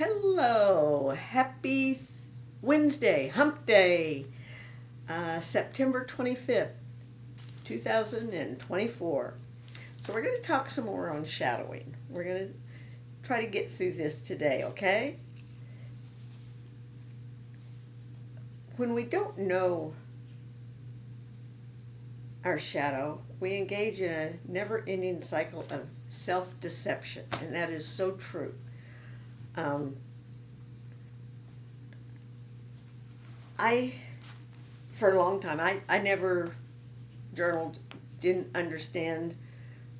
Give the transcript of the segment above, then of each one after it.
Hello, happy Wednesday, hump day, September 25th, 2024. So we're going to talk some more on shadowing. We're going to try to get through this today, okay? When we don't know our shadow, we engage in a never-ending cycle of self-deception, and that is so true. I, for a long time, I never journaled, didn't understand.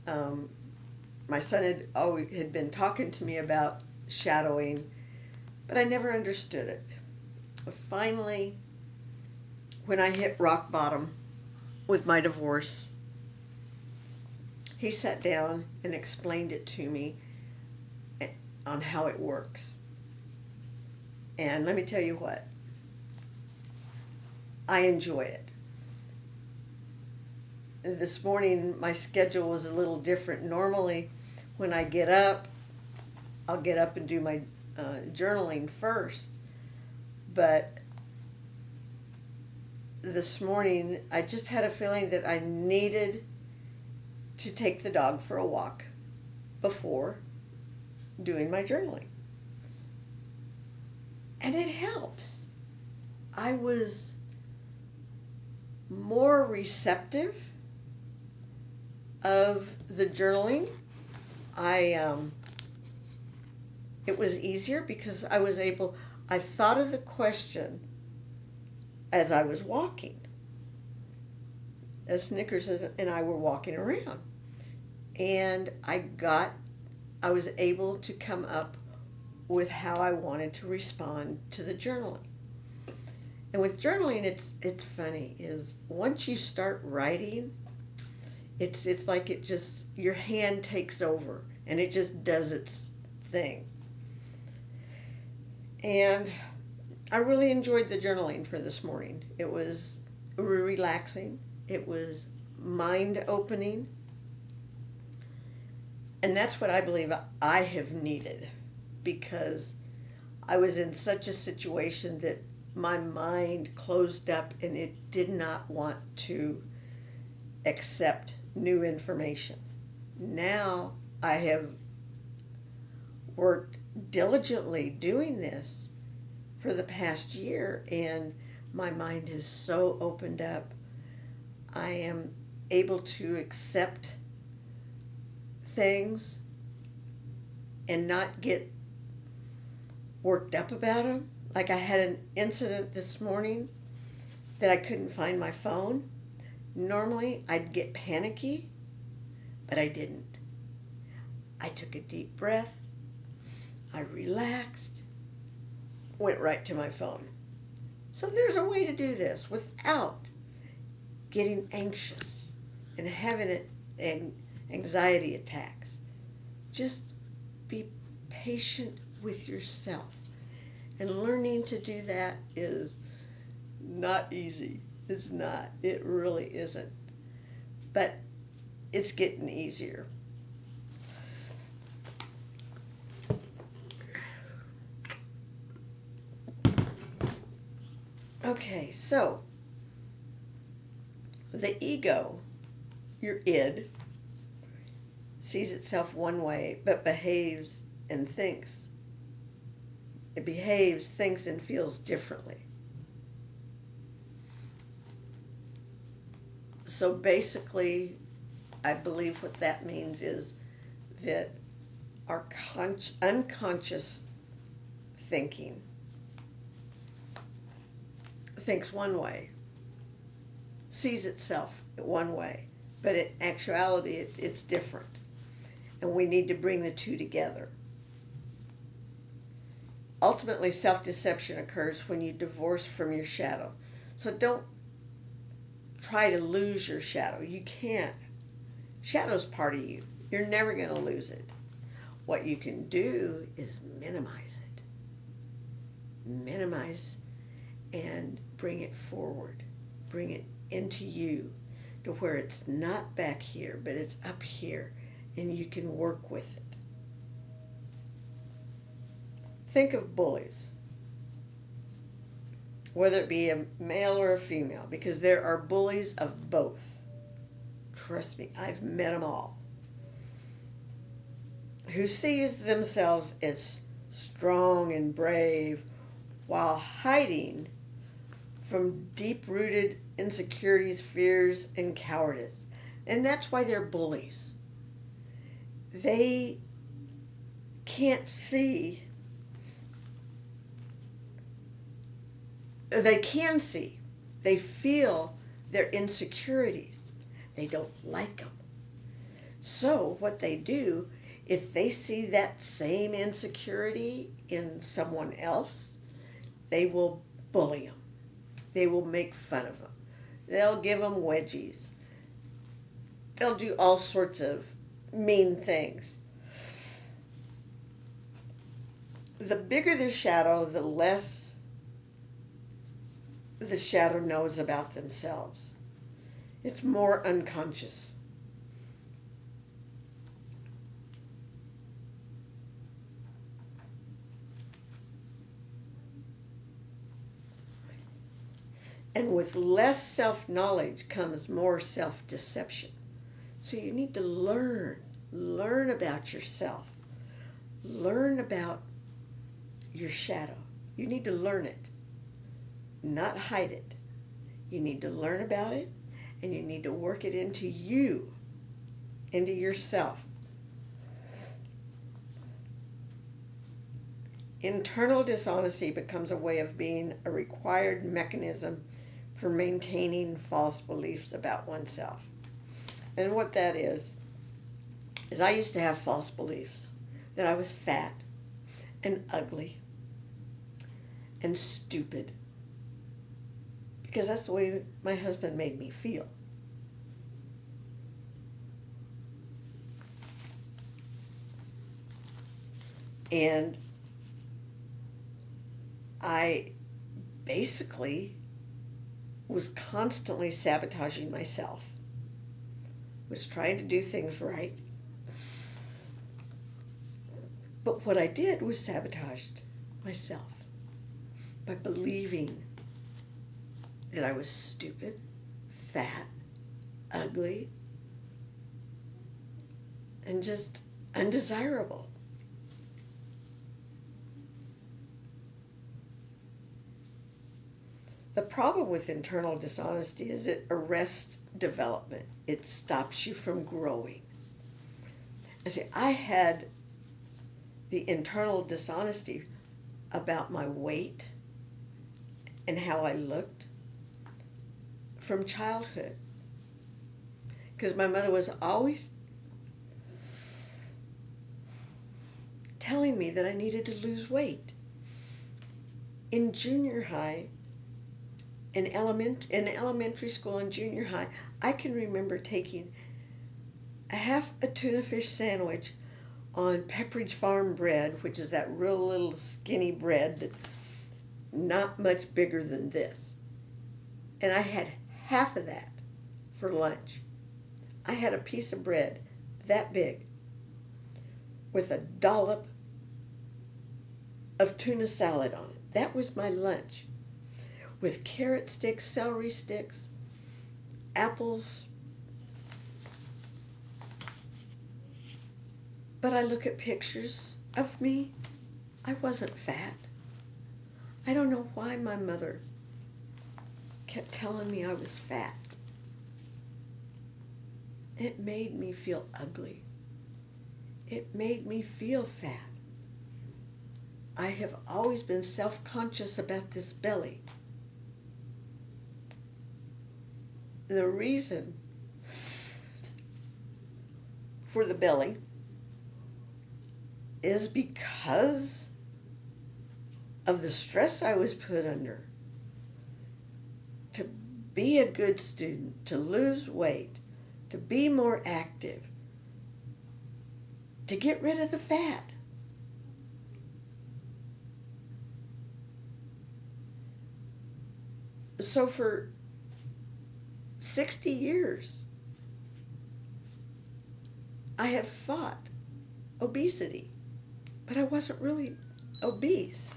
My son had been talking to me about shadowing, but I never understood it. Finally, when I hit rock bottom with my divorce, he sat down and explained it to me on how it works. And let me tell you what, I enjoy it. This morning, my schedule was a little different. Normally, when I get up, I'll get up and do my journaling first. But this morning, I just had a feeling that I needed to take the dog for a walk before doing my journaling. And it helps. I was more receptive of the journaling. It was easier because I thought of the question as I was walking, as Snickers and I were walking around. And I was able to come up with how I wanted to respond to the journaling. And with journaling, it's funny, is once you start writing, it's like your hand takes over and it just does its thing. And I really enjoyed the journaling for this morning. It was relaxing. It was mind opening. And that's what I believe I have needed, because I was in such a situation that my mind closed up and it did not want to accept new information. Now I have worked diligently doing this for the past year, and my mind is so opened up. I am able to accept things and not get worked up about them. Like I had an incident this morning that I couldn't find my phone. Normally I'd get panicky, but I didn't. I took a deep breath, I relaxed, went right to my phone. So there's a way to do this without getting anxious and having anxiety attacks. Just be patient with yourself. And learning to do that is not easy. It's not. It really isn't. But it's getting easier. Okay, so the ego, your id, sees itself one way but behaves and thinks. It behaves, thinks, and feels differently. So basically, I believe what that means is that our unconscious thinking thinks one way, sees itself one way, but in actuality it's different. And we need to bring the two together. Ultimately, self-deception occurs when you divorce from your shadow. So don't try to lose your shadow. You can't. Shadow's part of you. You're never going to lose it. What you can do is minimize it. Minimize and bring it forward. Bring it into you to where it's not back here, but it's up here, and you can work with it. Think of bullies, whether it be a male or a female, because there are bullies of both. Trust me, I've met them all. Who sees themselves as strong and brave while hiding from deep-rooted insecurities, fears, and cowardice. And that's why they're bullies. They can't see. They can see. They feel their insecurities. They don't like them. So what they do, if they see that same insecurity in someone else, they will bully them. They will make fun of them. They'll give them wedgies. They'll do all sorts of mean things. The bigger the shadow, the less the shadow knows about themselves. It's more unconscious. And with less self-knowledge comes more self-deception. So you need to learn about yourself. Learn about your shadow. You need to learn it, not hide it. You need to learn about it, and you need to work it into you, into yourself. Internal dishonesty becomes a way of being, a required mechanism for maintaining false beliefs about oneself. And what that is I used to have false beliefs that I was fat and ugly and stupid, because that's the way my husband made me feel. And I basically was constantly sabotaging myself, was trying to do things right. But what I did was sabotaged myself by believing that I was stupid, fat, ugly, and just undesirable. The problem with internal dishonesty is it arrests development. It stops you from growing. I had the internal dishonesty about my weight and how I looked from childhood. Because my mother was always telling me that I needed to lose weight. In junior high, in elementary school and junior high, I can remember taking half a tuna fish sandwich on Pepperidge Farm bread, which is that real little skinny bread that's not much bigger than this. And I had half of that for lunch. I had a piece of bread that big with a dollop of tuna salad on it. That was my lunch, with carrot sticks, celery sticks, apples. But I look at pictures of me. I wasn't fat. I don't know why my mother kept telling me I was fat. It made me feel ugly. It made me feel fat. I have always been self-conscious about this belly. The reason for the belly is because of the stress I was put under to be a good student, to lose weight, to be more active, to get rid of the fat. So for 60 years, I have fought obesity, but I wasn't really obese.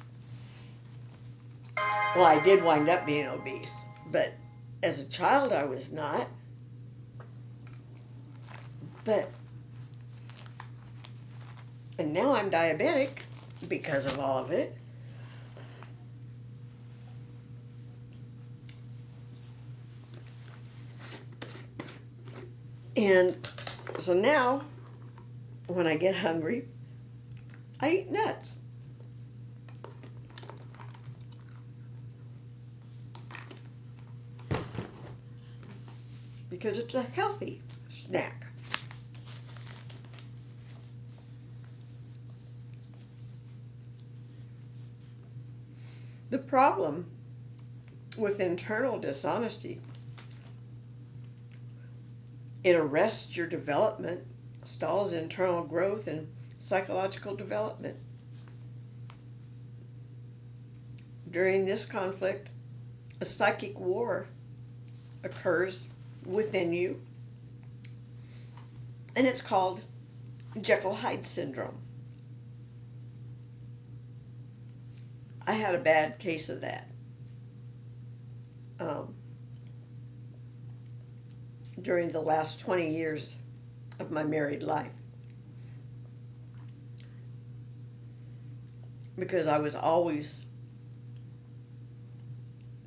Well, I did wind up being obese, but as a child I was not. And now I'm diabetic because of all of it. And so now, when I get hungry, I eat nuts. Because it's a healthy snack. The problem with internal dishonesty, it arrests your development, stalls internal growth and psychological development. During this conflict, a psychic war occurs within you, and it's called Jekyll-Hyde syndrome. I had a bad case of that. During the last 20 years of my married life. Because I was always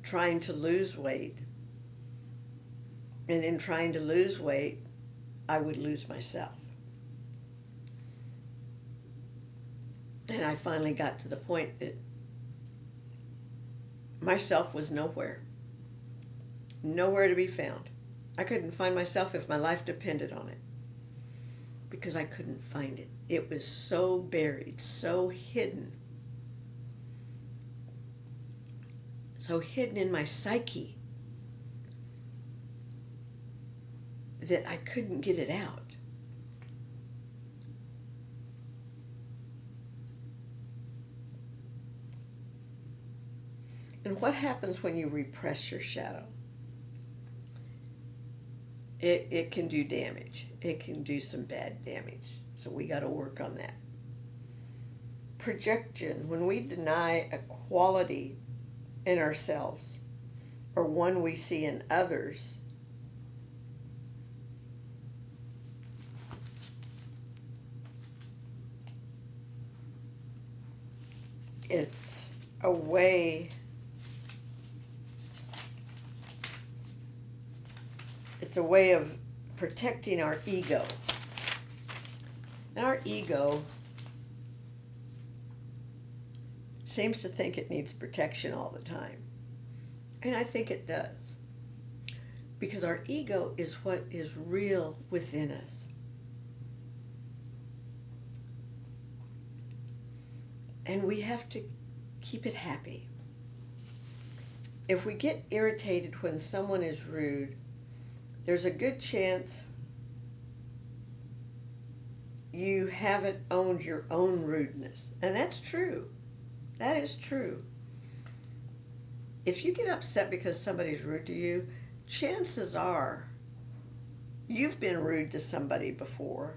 trying to lose weight. And in trying to lose weight, I would lose myself. And I finally got to the point that myself was nowhere. Nowhere to be found. I couldn't find myself if my life depended on it. Because I couldn't find it. It was so buried, so hidden. So hidden in my psyche that I couldn't get it out. And what happens when you repress your shadow? It can do damage. It can do some bad damage. So we got to work on that. Projection, when we deny a quality in ourselves or one we see in others, it's a way of protecting our ego. And our ego seems to think it needs protection all the time. And I think it does. Because our ego is what is real within us. And we have to keep it happy. If we get irritated when someone is rude, there's a good chance you haven't owned your own rudeness. And that's true. That is true. If you get upset because somebody's rude to you, chances are you've been rude to somebody before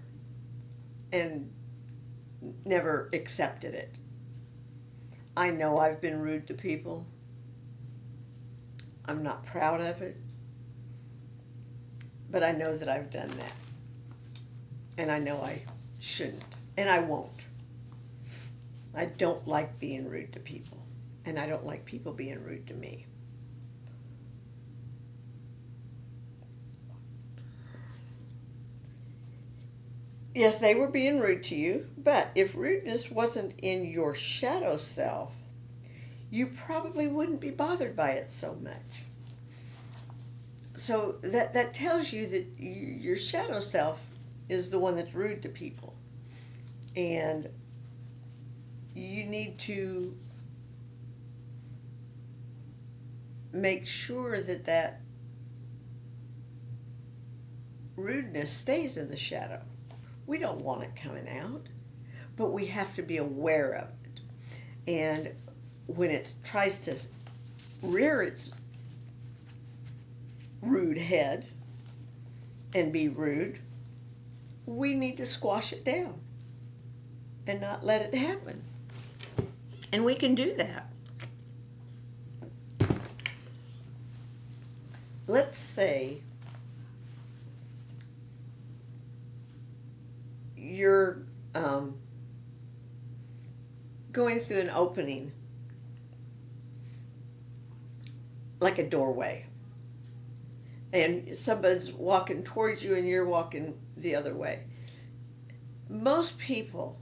and never accepted it. I know I've been rude to people. I'm not proud of it. But I know that I've done that. And I know I shouldn't. And I won't. I don't like being rude to people. And I don't like people being rude to me. Yes, they were being rude to you, but if rudeness wasn't in your shadow self, you probably wouldn't be bothered by it so much. So that tells you that your shadow self is the one that's rude to people. And you need to make sure that rudeness stays in the shadow. We don't want it coming out, but we have to be aware of it. And when it tries to rear its rude head and be rude, we need to squash it down and not let it happen. And we can do that. Let's say you're going through an opening, like a doorway, and somebody's walking towards you and you're walking the other way. Most people,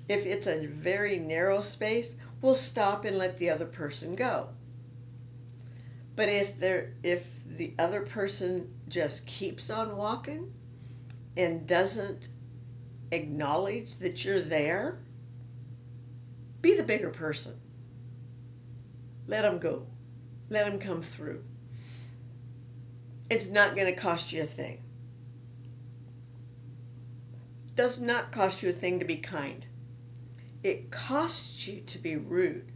if it's a very narrow space, will stop and let the other person go. But if the other person just keeps on walking and doesn't acknowledge that you're there, be the bigger person. Let them go. Let them come through. It's not going to cost you a thing. Does not cost you a thing to be kind. It costs you to be rude.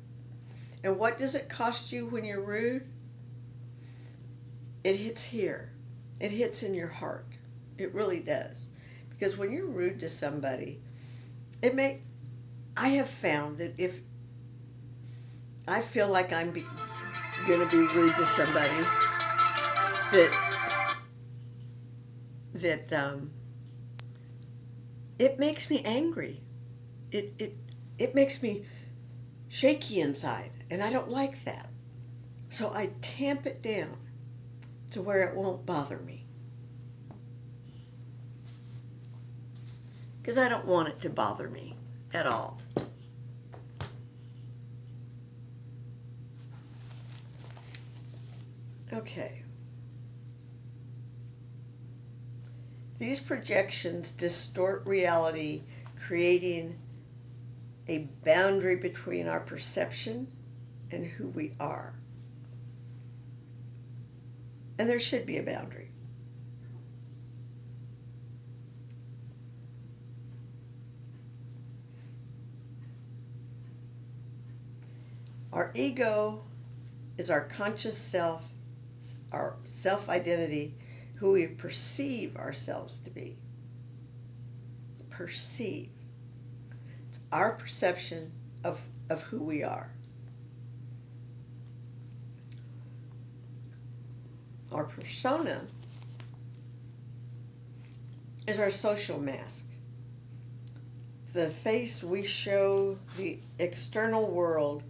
And what does it cost you when you're rude? It hits here. It hits in your heart. It really does. Because when you're rude to somebody, I have found that if I feel like I'm going to be rude to somebody, that it makes me angry. It makes me shaky inside, and I don't like that. So I tamp it down to where it won't bother me. Because I don't want it to bother me at all. Okay. These projections distort reality, creating a boundary between our perception and who we are. And there should be a boundary. Our ego is our conscious self, our self-identity, who we perceive ourselves to be. Perceive. It's our perception of who we are. Our persona is our social mask. The face we show the external world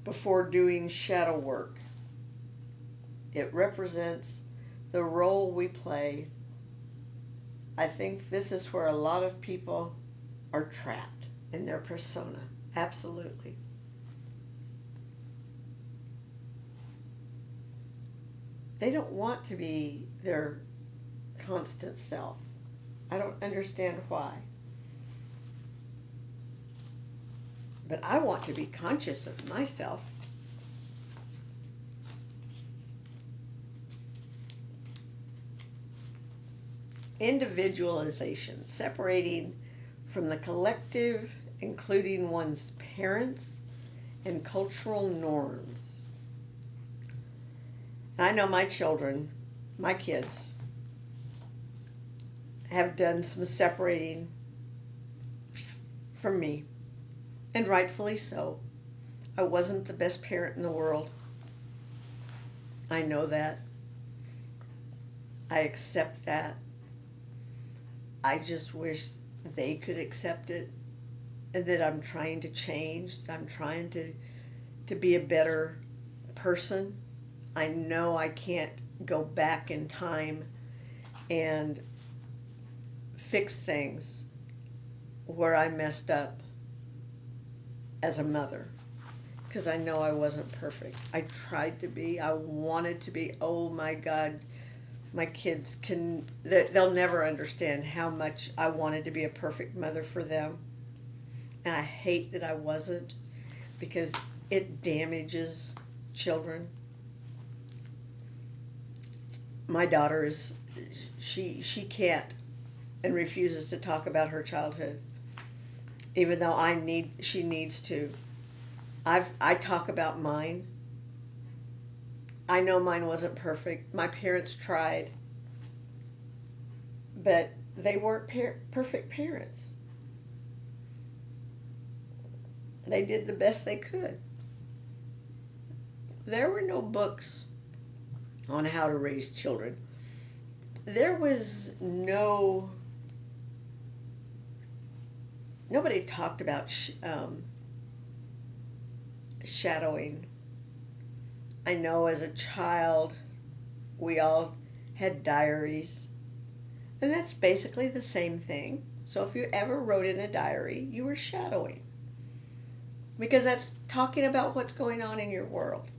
before doing shadow work. It represents the role we play. I think this is where a lot of people are trapped in their persona. Absolutely. They don't want to be their constant self. I don't understand why. But I want to be conscious of myself. Individualization, separating from the collective, including one's parents and cultural norms. I know my children, my kids, have done some separating from me. And rightfully so. I wasn't the best parent in the world. I know that. I accept that. I just wish they could accept it, and that I'm trying to change. I'm trying to be a better person. I know I can't go back in time and fix things where I messed up as a mother, because I know I wasn't perfect. I tried to be. I wanted to be. Oh my God, my kids they'll never understand how much I wanted to be a perfect mother for them. And I hate that I wasn't, because it damages children. My daughter she can't and refuses to talk about her childhood. Even though she needs to. I talk about mine. I know mine wasn't perfect. My parents tried. But they weren't perfect parents. They did the best they could. There were no books on how to raise children. There was nobody talked about shadowing. I know as a child, we all had diaries, and that's basically the same thing. So if you ever wrote in a diary, you were shadowing, because that's talking about what's going on in your world.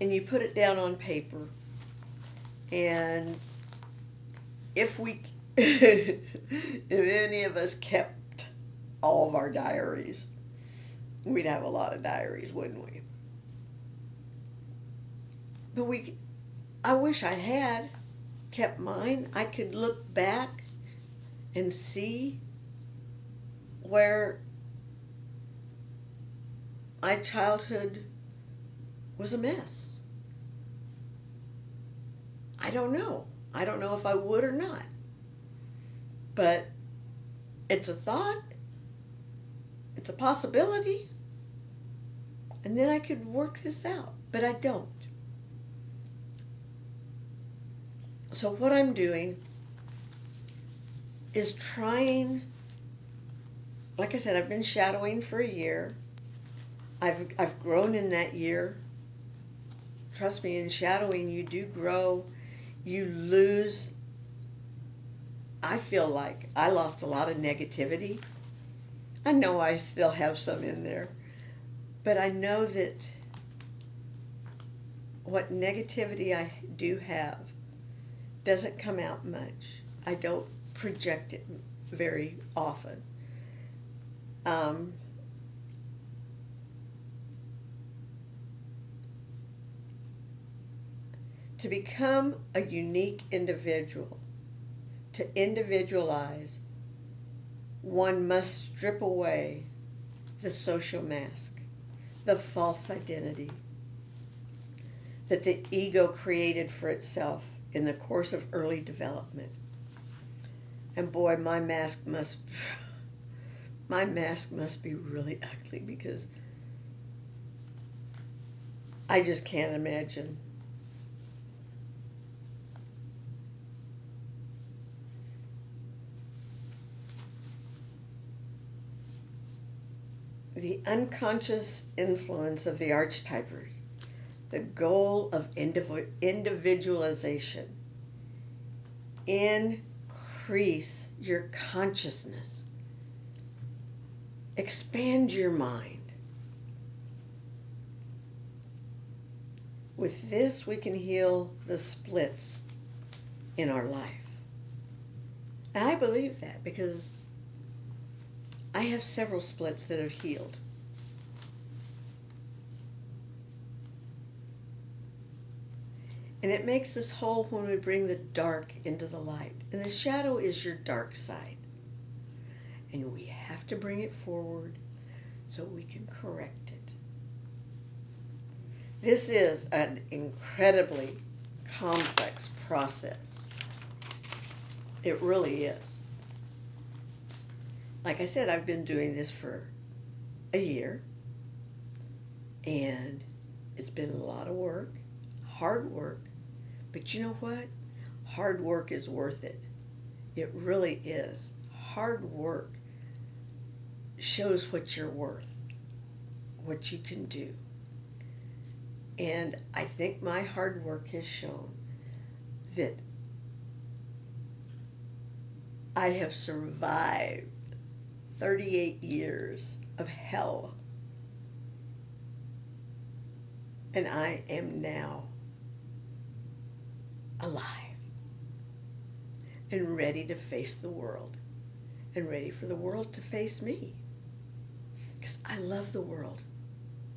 And you put it down on paper, and if any of us kept all of our diaries, we'd have a lot of diaries, wouldn't we? But I wish I had kept mine. I could look back and see where my childhood was a mess. I don't know. I don't know if I would or not. But it's a thought. It's a possibility. And then I could work this out. But I don't. So what I'm doing is trying, like I said, I've been shadowing for a year. I've grown in that year. Trust me, in shadowing you do grow. You lose. I feel like I lost a lot of negativity. I know I still have some in there, but I know that what negativity I do have doesn't come out much. I don't project it very often. To become a unique individual, to individualize, one must strip away the social mask, the false identity that the ego created for itself in the course of early development. And boy, my mask must be really ugly, because I just can't imagine. The unconscious influence of the archetypers, the goal of individualization. Increase your consciousness. Expand your mind. With this, we can heal the splits in our life. And I believe that, because I have several splits that have healed. And it makes us whole when we bring the dark into the light. And the shadow is your dark side. And we have to bring it forward so we can correct it. This is an incredibly complex process. It really is. Like I said, I've been doing this for a year, and it's been a lot of work, hard work, but you know what? Hard work is worth it. It really is. Hard work shows what you're worth, what you can do. And I think my hard work has shown that I have survived 38 years of hell. And I am now alive and ready to face the world, and ready for the world to face me. Because I love the world,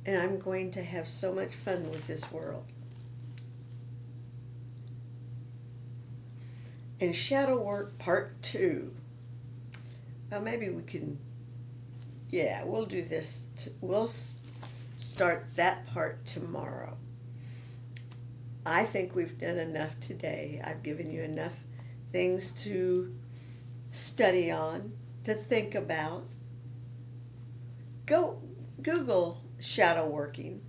and I'm going to have so much fun with this world. And Shadow Work Part 2. Well, maybe we can, we'll do this. We'll start that part tomorrow. I think we've done enough today. I've given you enough things to study on. to think about. Go Google shadow working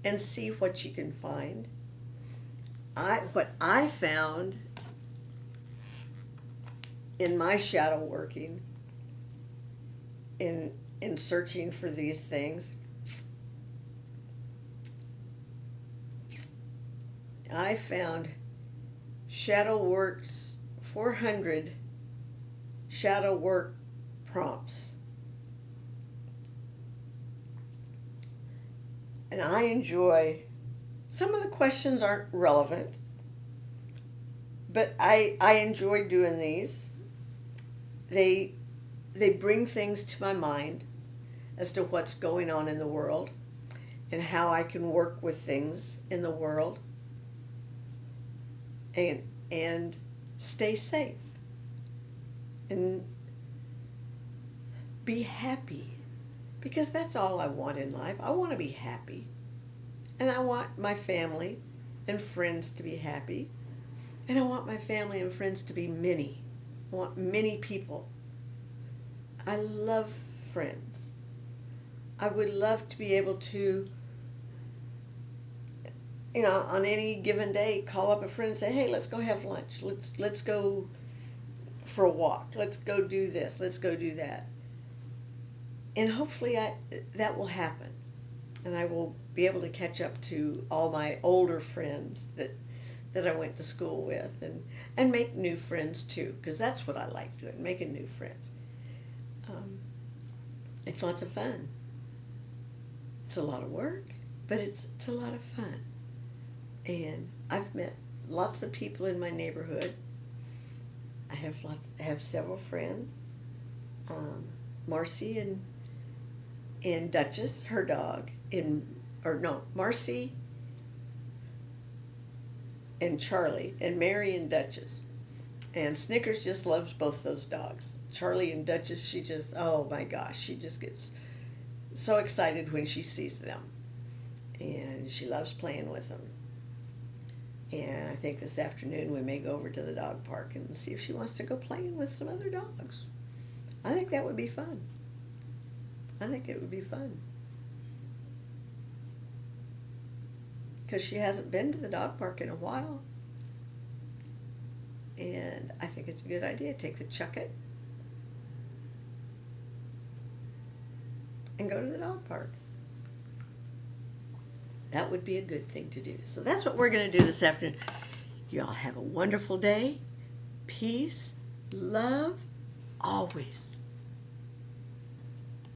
and see what you can find. What I found in my shadow working in searching for these things, I found Shadow Works 400 shadow work prompts. And I enjoy, some of the questions aren't relevant, but I enjoy doing these. They bring things to my mind as to what's going on in the world and how I can work with things in the world and stay safe and be happy, because that's all I want in life. I want to be happy, and I want my family and friends to be happy, and I want my family and friends to be many. I want many people. I love friends. I would love to be able to, on any given day, call up a friend and say, hey, let's go have lunch. Let's go for a walk. Let's go do this. Let's go do that. And hopefully that will happen. And I will be able to catch up to all my older friends that I went to school with and make new friends too, because that's what I like doing, making new friends. It's lots of fun. It's a lot of work, but it's a lot of fun. And I've met lots of people in my neighborhood. I have several friends. Marcy and Duchess, her dog, Marcy and Charlie, and Mary and Duchess. And Snickers just loves both those dogs. Charlie and Duchess, she just, oh my gosh, she just gets so excited when she sees them. And she loves playing with them. And I think this afternoon we may go over to the dog park and see if she wants to go playing with some other dogs. I think that would be fun. I think it would be fun. Because she hasn't been to the dog park in a while. And I think it's a good idea. Take the Chucket and go to the dog park. That would be a good thing to do. So that's what we're going to do this afternoon. You all have a wonderful day. Peace, love, always.